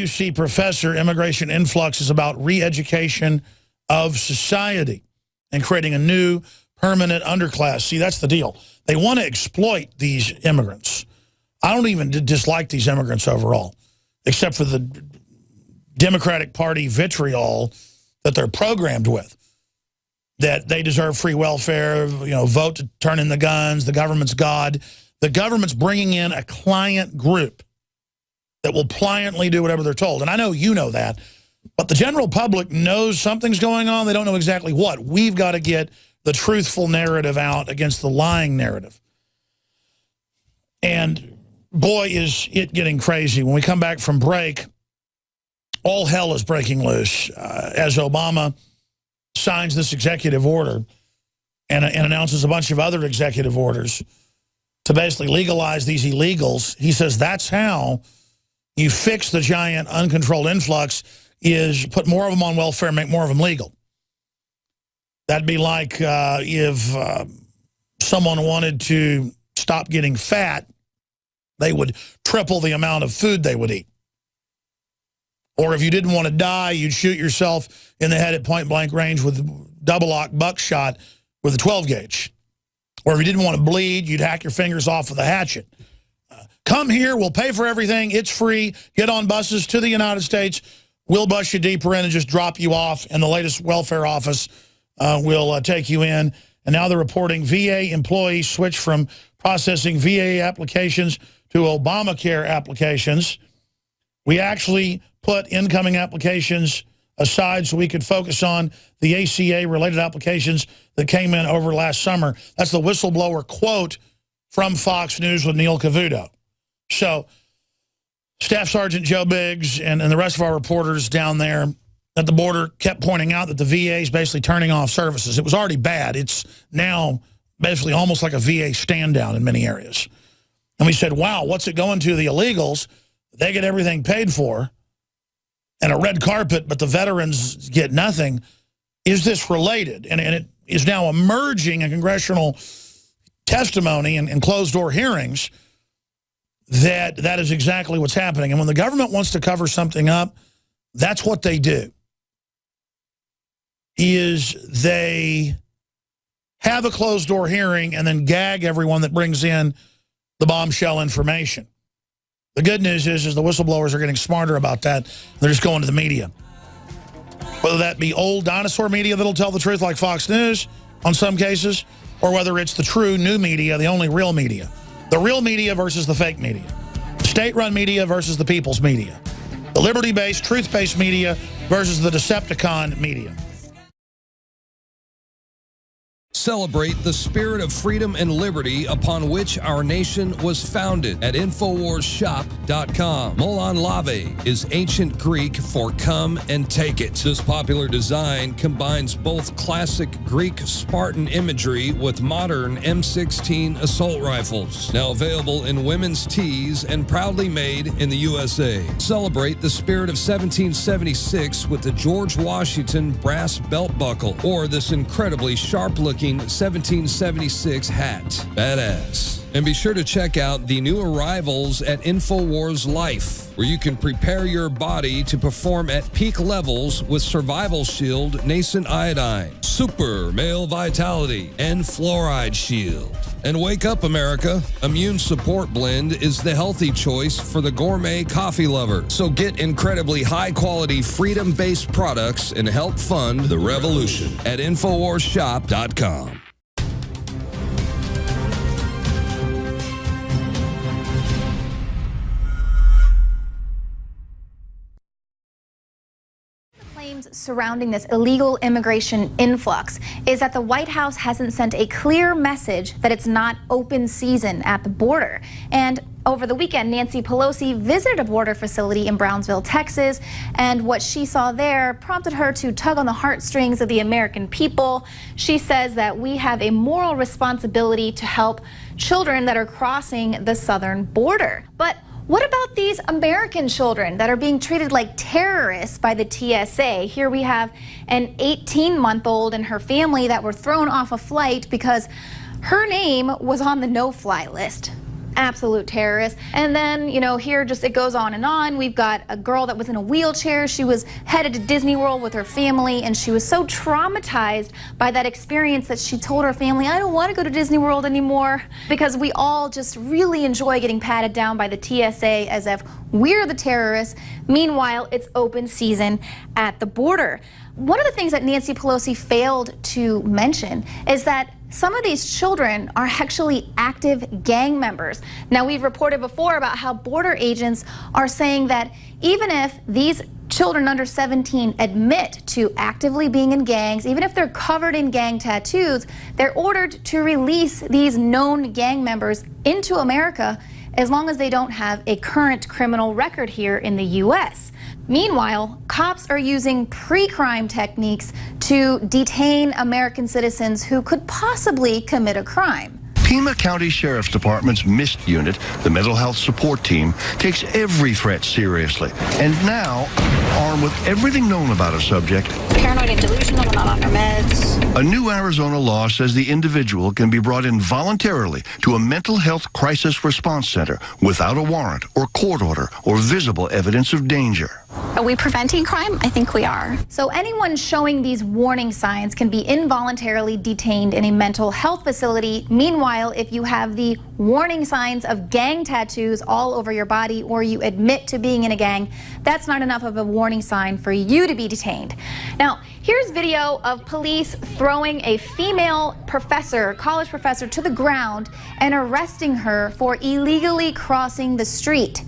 UC professor, immigration influx is about re-education of society and creating a new permanent underclass. See, that's the deal. They want to exploit these immigrants. I don't even dislike these immigrants overall, except for the Democratic Party vitriol that they're programmed with, that they deserve free welfare, you know, vote to turn in the guns, the government's God. The government's bringing in a client group that will pliantly do whatever they're told. And I know you know that, but the general public knows something's going on. They don't know exactly what. We've got to get the truthful narrative out against the lying narrative. And boy, is it getting crazy. When we come back from break, all hell is breaking loose as Obama signs this executive order and announces a bunch of other executive orders to basically legalize these illegals. He says that's how you fix the giant uncontrolled influx, is put more of them on welfare, make more of them legal. That'd be like if someone wanted to stop getting fat, they would triple the amount of food they would eat. Or if you didn't want to die, you'd shoot yourself in the head at point-blank range with double-aught buckshot with a 12-gauge. Or if you didn't want to bleed, you'd hack your fingers off with a hatchet. Come here, we'll pay for everything, it's free, get on buses to the United States, we'll bust you deeper in and just drop you off, and the latest welfare office will take you in. And now they're reporting VA employees switch from processing VA applications to Obamacare applications. We actually put incoming applications aside so we could focus on the ACA-related applications that came in over last summer. That's the whistleblower quote from Fox News with Neil Cavuto. So Staff Sergeant Joe Biggs and the rest of our reporters down there at the border kept pointing out that the VA is basically turning off services. It was already bad. It's now basically almost like a VA stand-down in many areas. And we said, wow, what's it going to? The illegals, they get everything paid for and a red carpet, but the veterans get nothing. Is this related? And it is now emerging in congressional testimony and closed-door hearings that that is exactly what's happening. And when the government wants to cover something up, that's what they do, is they have a closed-door hearing and then gag everyone that brings in the bombshell information. The good news is the whistleblowers are getting smarter about that. They're just going to the media. Whether that be old dinosaur media that'll tell the truth like Fox News on some cases, or whether it's the true new media, the only real media. The real media versus the fake media. State-run media versus the people's media. The liberty-based, truth-based media versus the Decepticon media. Celebrate the spirit of freedom and liberty upon which our nation was founded at InfoWarsShop.com. Molon Lave is ancient Greek for come and take it. This popular design combines both classic Greek Spartan imagery with modern M16 assault rifles. Now available in women's tees and proudly made in the USA. Celebrate the spirit of 1776 with the George Washington brass belt buckle or this incredibly sharp-looking 1776 hat. Badass. And be sure to check out the new arrivals at Infowars Life, where you can prepare your body to perform at peak levels with Survival Shield, Nascent Iodine, Super Male Vitality, and Fluoride Shield. And wake up, America. Immune Support Blend is the healthy choice for the gourmet coffee lover. So get incredibly high-quality, freedom-based products and help fund the revolution at InfoWarsShop.com. Surrounding this illegal immigration influx is that the White House hasn't sent a clear message that it's not open season at the border. And over the weekend, Nancy Pelosi visited a border facility in Brownsville, Texas, and what she saw there prompted her to tug on the heartstrings of the American people. She says that we have a moral responsibility to help children that are crossing the southern border. But what about these American children that are being treated like terrorists by the TSA? Here we have an 18-month-old and her family that were thrown off a flight because her name was on the no-fly list. absolute terrorist. And then, you know, here just it goes on and on. We've got a girl that was in a wheelchair. She was headed to Disney World with her family, and she was so traumatized by that experience that she told her family, I don't want to go to Disney World anymore, because we all just really enjoy getting patted down by the TSA as if we're the terrorists. Meanwhile, it's open season at the border. One of the things that Nancy Pelosi failed to mention is that some of these children are actually active gang members. Now, we've reported before about how border agents are saying that even if these children under 17 admit to actively being in gangs, even if they're covered in gang tattoos, they're ordered to release these known gang members into America as long as they don't have a current criminal record here in the U.S. Meanwhile, cops are using pre-crime techniques to detain American citizens who could possibly commit a crime. Pima County Sheriff's Department's MIST unit, the mental health support team, takes every threat seriously. And now, armed with everything known about a subject, paranoid and delusional, not on her meds. A new Arizona law says the individual can be brought in voluntarily to a mental health crisis response center without a warrant or court order or visible evidence of danger. Are we preventing crime? I think we are. So anyone showing these warning signs can be involuntarily detained in a mental health facility. Meanwhile, if you have the warning signs of gang tattoos all over your body, or you admit to being in a gang, that's not enough of a warning sign for you to be detained. Now, here's video of police throwing a female professor, college professor, to the ground and arresting her for illegally crossing the street.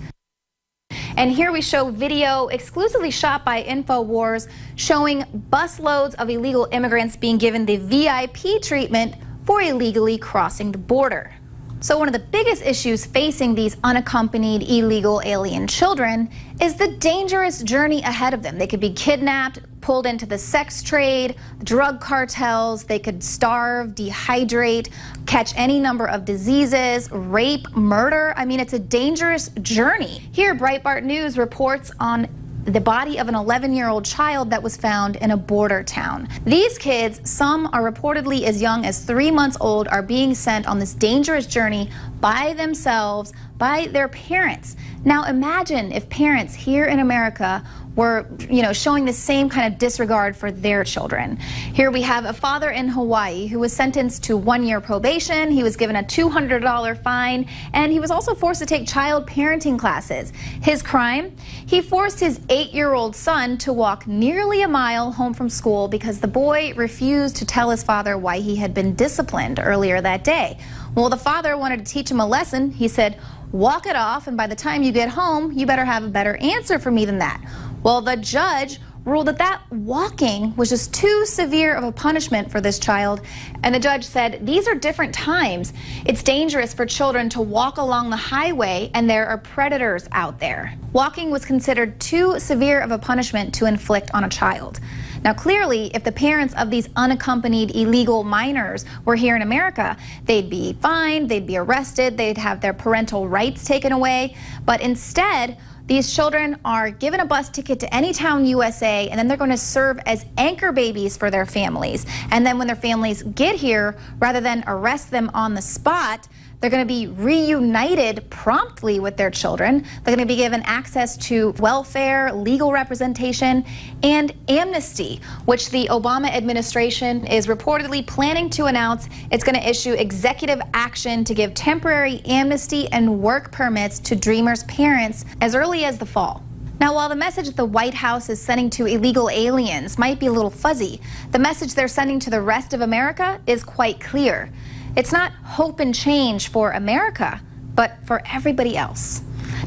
And here we show video exclusively shot by Infowars showing busloads of illegal immigrants being given the VIP treatment for illegally crossing the border. So one of the biggest issues facing these unaccompanied illegal alien children is the dangerous journey ahead of them. They could be kidnapped, pulled into the sex trade, drug cartels, they could starve, dehydrate, catch any number of diseases, rape, murder. I mean, it's a dangerous journey. Here, Breitbart News reports on the body of an 11-year-old child that was found in a border town. These kids, some are reportedly as young as 3 months old, are being sent on this dangerous journey by themselves, by their parents. Now imagine if parents here in America were, showing the same kind of disregard for their children. Here we have a father in Hawaii who was sentenced to 1 year probation. He was given a $200 fine, and he was also forced to take child parenting classes. His crime? He forced his 8-year-old son to walk nearly a mile home from school because the boy refused to tell his father why he had been disciplined earlier that day. Well, the father wanted to teach him a lesson. He said, walk it off, and by the time you get home, you better have a better answer for me than that. Well, the judge ruled that walking was just too severe of a punishment for this child, and the judge said these are different times. It's dangerous for children to walk along the highway, and there are predators out there. Walking was considered too severe of a punishment to inflict on a child. Now, clearly, if the parents of these unaccompanied illegal minors were here in America, they'd be fined, they'd be arrested, they'd have their parental rights taken away. But instead, these children are given a bus ticket to any town USA, and then they're going to serve as anchor babies for their families. And then when their families get here, rather than arrest them on the spot, they're going to be reunited promptly with their children. They're going to be given access to welfare, legal representation, and amnesty, which the Obama administration is reportedly planning to announce. It's going to issue executive action to give temporary amnesty and work permits to Dreamers' parents as early as the fall. Now, while the message that the White House is sending to illegal aliens might be a little fuzzy, the message they're sending to the rest of America is quite clear. It's not hope and change for America, but for everybody else.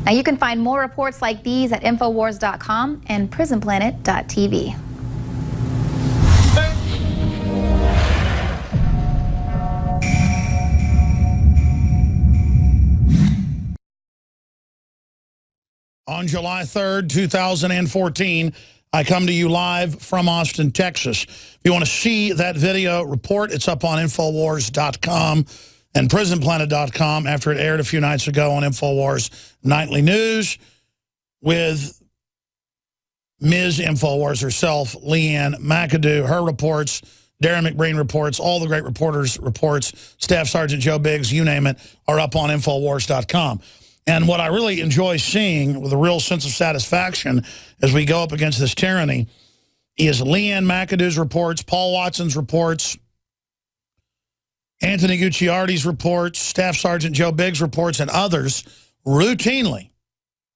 Now, you can find more reports like these at Infowars.com and PrisonPlanet.tv. On July 3rd, 2014, I come to you live from Austin, Texas. If you want to see that video report, it's up on Infowars.com and PrisonPlanet.com after it aired a few nights ago on Infowars Nightly News with Ms. Infowars herself, Leanne McAdoo. Her reports Darren McBreen reports, all the great reporters reports, Staff Sergeant Joe Biggs, you name it, are up on Infowars.com. And what I really enjoy seeing with a real sense of satisfaction as we go up against this tyranny is Leanne McAdoo's reports, Paul Watson's reports, Anthony Gucciardi's reports, Staff Sergeant Joe Biggs' reports, and others routinely.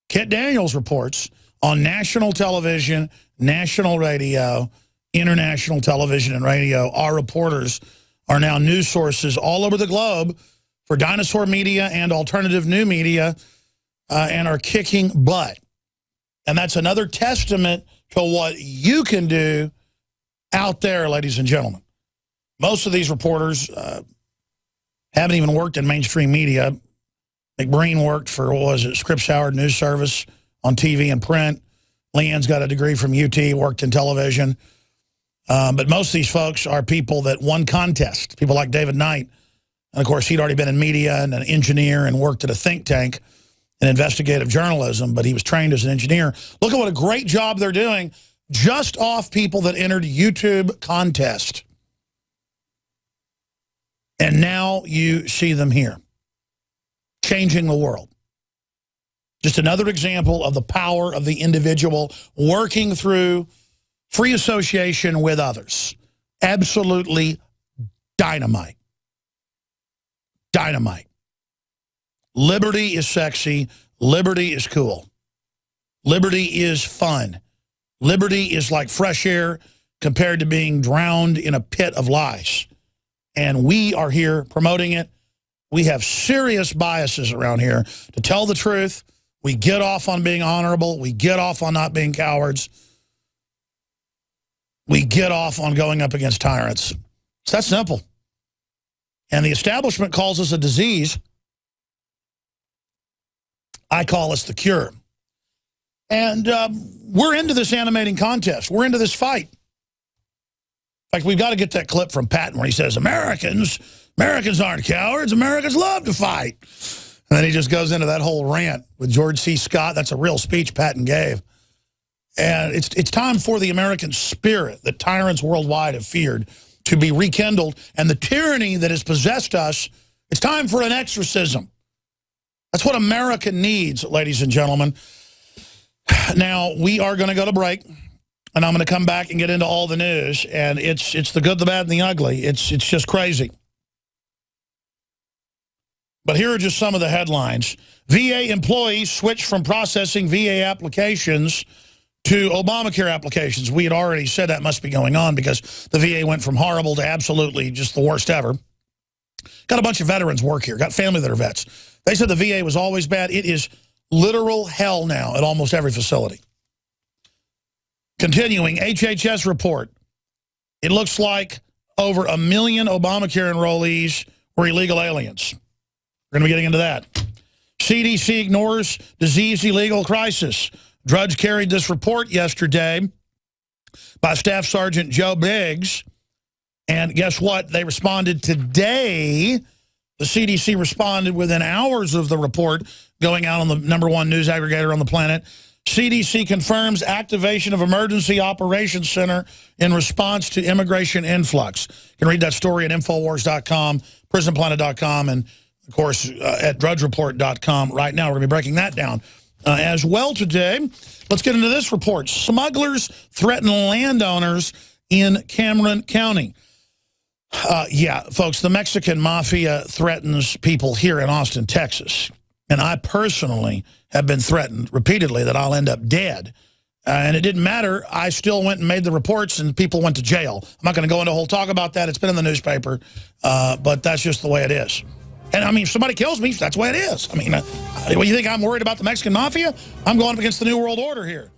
Kit Daniels reports on national television, national radio, international television and radio. Our reporters are now news sources all over the globe for dinosaur media and alternative new media and are kicking butt. And that's another testament to what you can do out there, ladies and gentlemen. Most of these reporters haven't even worked in mainstream media. McBreen worked for, what was it, Scripps Howard News Service on TV and print. Leanne's got a degree from UT, worked in television. But most of these folks are people that won contests, people like David Knight. And, of course, he'd already been in media and an engineer and worked at a think tank in investigative journalism, but he was trained as an engineer. Look at what a great job they're doing just off people that entered YouTube contest. And now you see them here, changing the world. Just another example of the power of the individual working through free association with others. Absolutely dynamite. Dynamite. Liberty is sexy. Liberty is cool. Liberty is fun. Liberty is like fresh air compared to being drowned in a pit of lies. And we are here promoting it. We have serious biases around here. To tell the truth, we get off on being honorable. We get off on not being cowards. We get off on going up against tyrants. It's that simple. And the establishment calls us a disease. I call us the cure. And we're into this animating contest. We're into this fight. In fact, we've got to get that clip from Patton where he says, Americans aren't cowards. Americans love to fight. And then he just goes into that whole rant with George C. Scott. That's a real speech Patton gave. And it's time for the American spirit that tyrants worldwide have feared to be rekindled. And the tyranny that has possessed us, it's time for an exorcism. That's what America needs, ladies and gentlemen. Now, we are going to go to break. And I'm going to come back and get into all the news. And it's the good, the bad, and the ugly. It's just crazy. But here are just some of the headlines. VA employees switched from processing VA applications to Obamacare applications. We had already said that must be going on because the VA went from horrible to absolutely just the worst ever. Got a bunch of veterans work here. Got family that are vets. They said the VA was always bad. It is literal hell now at almost every facility. Continuing, HHS report. It looks like over 1 million Obamacare enrollees were illegal aliens. We're going to be getting into that. CDC ignores disease illegal crisis. Drudge carried this report yesterday by Staff Sergeant Joe Biggs. And guess what? They responded today. The CDC responded within hours of the report going out on the #1 news aggregator on the planet. CDC confirms activation of Emergency Operations Center in response to immigration influx. You can read that story at Infowars.com, PrisonPlanet.com, and, of course, at DrudgeReport.com. Right now, we're going to be breaking that down as well today. Let's get into this report. Smugglers threaten landowners in Cameron County. Yeah, folks, the Mexican mafia threatens people here in Austin, Texas. And I personally have been threatened repeatedly that I'll end up dead. And it didn't matter. I still went and made the reports and people went to jail. I'm not going to go into a whole talk about that. It's been in the newspaper. But that's just the way it is. And, I mean, if somebody kills me, that's the way it is. I mean, what, you think I'm worried about the Mexican mafia? I'm going up against the New World Order here.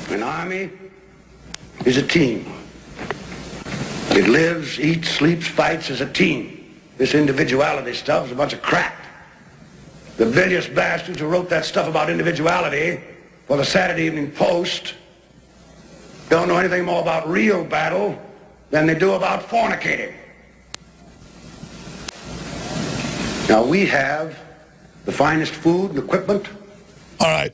An army is a team. It lives, eats, sleeps, fights as a team. This individuality stuff is a bunch of crap. The bilious bastards who wrote that stuff about individuality for the Saturday Evening Post don't know anything more about real battle than they do about fornicating. Now, we have the finest food and equipment. All right.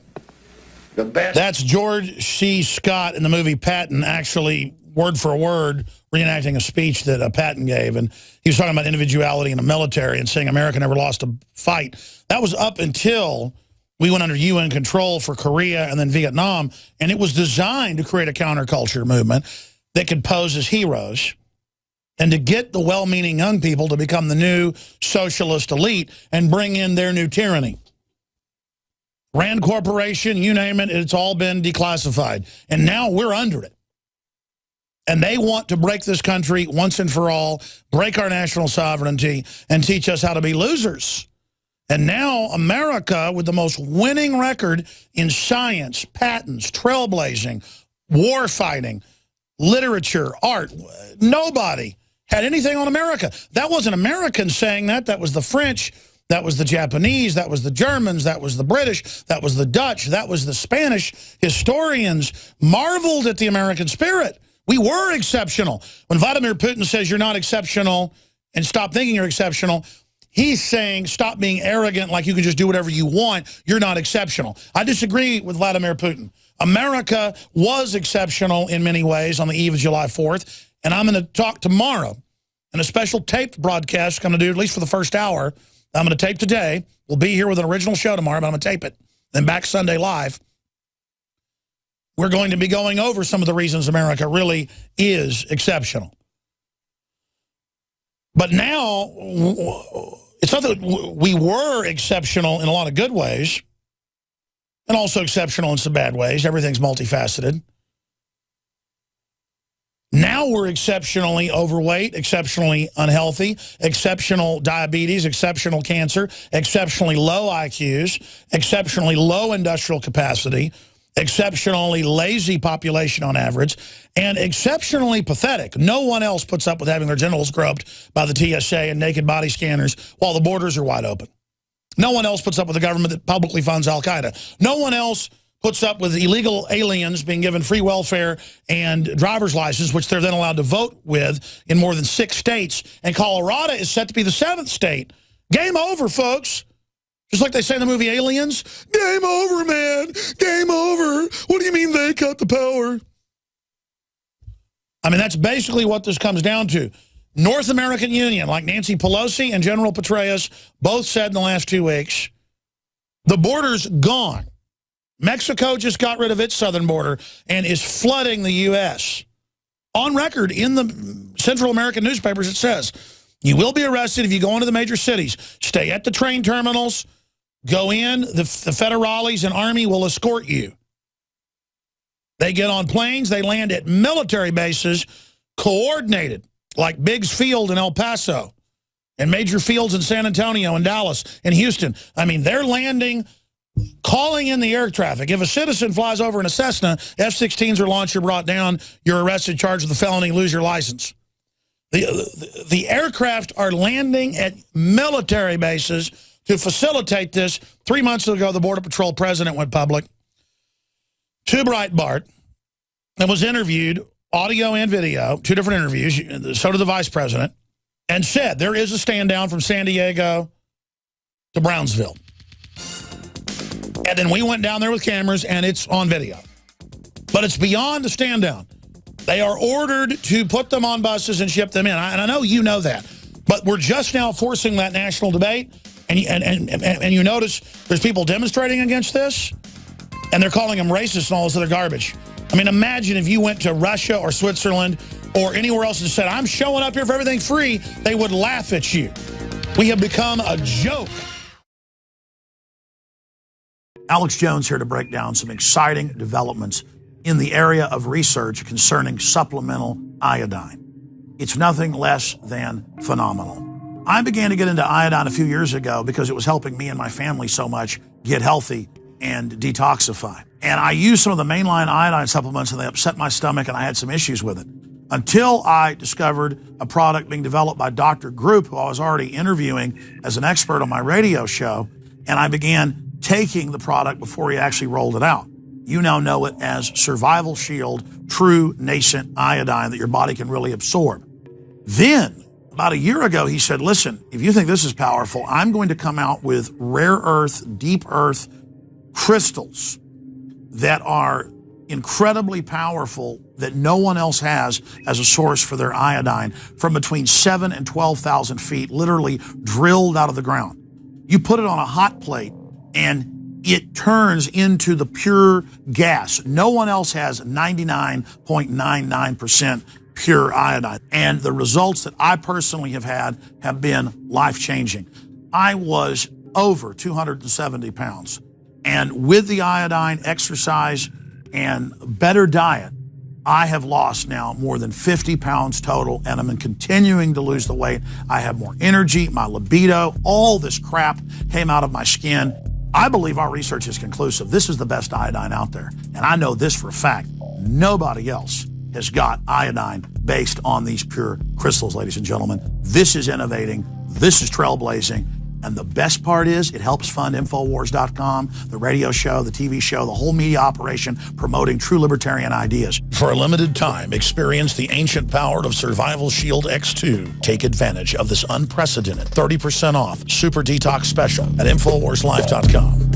The best. That's George C. Scott in the movie Patton, actually word for word reenacting a speech that Patton gave. And he was talking about individuality in the military and saying America never lost a fight. That was up until we went under UN control for Korea and then Vietnam. And it was designed to create a counterculture movement that could pose as heroes and to get the well-meaning young people to become the new socialist elite and bring in their new tyranny. Rand Corporation, you name it, it's all been declassified. And now we're under it. And they want to break this country once and for all, break our national sovereignty, and teach us how to be losers. And now America, with the most winning record in science, patents, trailblazing, war fighting, literature, art, nobody had anything on America. That wasn't Americans saying that. That was the French. That was the Japanese, that was the Germans, that was the British, that was the Dutch, that was the Spanish. Historians marveled at the American spirit. We were exceptional. When Vladimir Putin says you're not exceptional and stop thinking you're exceptional, he's saying stop being arrogant like you can just do whatever you want. You're not exceptional. I disagree with Vladimir Putin. America was exceptional in many ways on the eve of July 4th, and I'm going to talk tomorrow in a special taped broadcast I'm going to do at least for the first hour. I'm going to tape today. We'll be here with an original show tomorrow, but I'm going to tape it. Then back Sunday live. We're going to be going over some of the reasons America really is exceptional. But now, it's not that we were exceptional in a lot of good ways, and also exceptional in some bad ways. Everything's multifaceted. Now we're exceptionally overweight, exceptionally unhealthy, exceptional diabetes, exceptional cancer, exceptionally low IQs, exceptionally low industrial capacity, exceptionally lazy population on average, and exceptionally pathetic. No one else puts up with having their genitals groped by the TSA and naked body scanners while the borders are wide open. No one else puts up with a government that publicly funds Al-Qaeda. No one else puts up with illegal aliens being given free welfare and driver's license, which they're then allowed to vote with in more than 6 states. And Colorado is set to be the 7th state. Game over, folks. Just like they say in the movie Aliens. Game over, man. Game over. What do you mean they cut the power? I mean, that's basically what this comes down to. North American Union, like Nancy Pelosi and General Petraeus both said in the last 2 weeks, the border's gone. Mexico just got rid of its southern border and is flooding the U.S. On record in the Central American newspapers, it says, you will be arrested if you go into the major cities. Stay at the train terminals. Go in. The federales and army will escort you. They get on planes. They land at military bases, coordinated, like Biggs Field in El Paso and major fields in San Antonio and Dallas and Houston. I mean, they're landing, calling in the air traffic. If a citizen flies over in a Cessna, F-16s are launched, you're brought down, you're arrested, charged with a felony, lose your license. The aircraft are landing at military bases to facilitate this. 3 months ago, the Border Patrol president went public to Breitbart and was interviewed, audio and video, 2 different interviews, so did the vice president, and said there is a stand down from San Diego to Brownsville. And then we went down there with cameras, and it's on video. But it's beyond the stand down. They are ordered to put them on buses and ship them in. And I know you know that. But we're just now forcing that national debate. And you notice there's people demonstrating against this, and they're calling them racist and all this other garbage. I mean, imagine if you went to Russia or Switzerland or anywhere else and said, I'm showing up here for everything free, they would laugh at you. We have become a joke. Alex Jones here to break down some exciting developments in the area of research concerning supplemental iodine. It's nothing less than phenomenal. I began to get into iodine a few years ago because it was helping me and my family so much get healthy and detoxify. And I used some of the mainline iodine supplements and they upset my stomach and I had some issues with it. Until I discovered a product being developed by Dr. Group, who I was already interviewing as an expert on my radio show, and I began taking the product before he actually rolled it out. You now know it as Survival Shield, true nascent iodine that your body can really absorb. Then, about a year ago, he said, listen, if you think this is powerful, I'm going to come out with rare earth, deep earth crystals that are incredibly powerful that no one else has as a source for their iodine from between 7,000 and 12,000 feet, literally drilled out of the ground. You put it on a hot plate and it turns into the pure gas. No one else has 99.99% pure iodine. And the results that I personally have had have been life-changing. I was over 270 pounds. And with the iodine, exercise, and better diet, I have lost now more than 50 pounds total, and I'm continuing to lose the weight. I have more energy, my libido, all this crap came out of my skin. I believe our research is conclusive. This is the best iodine out there. And I know this for a fact. Nobody else has got iodine based on these pure crystals, ladies and gentlemen. This is innovating. This is trailblazing. And the best part is it helps fund Infowars.com, the radio show, the TV show, the whole media operation promoting true libertarian ideas. For a limited time, experience the ancient power of Survival Shield X2. Take advantage of this unprecedented 30% off Super Detox special at InfoWarsLife.com.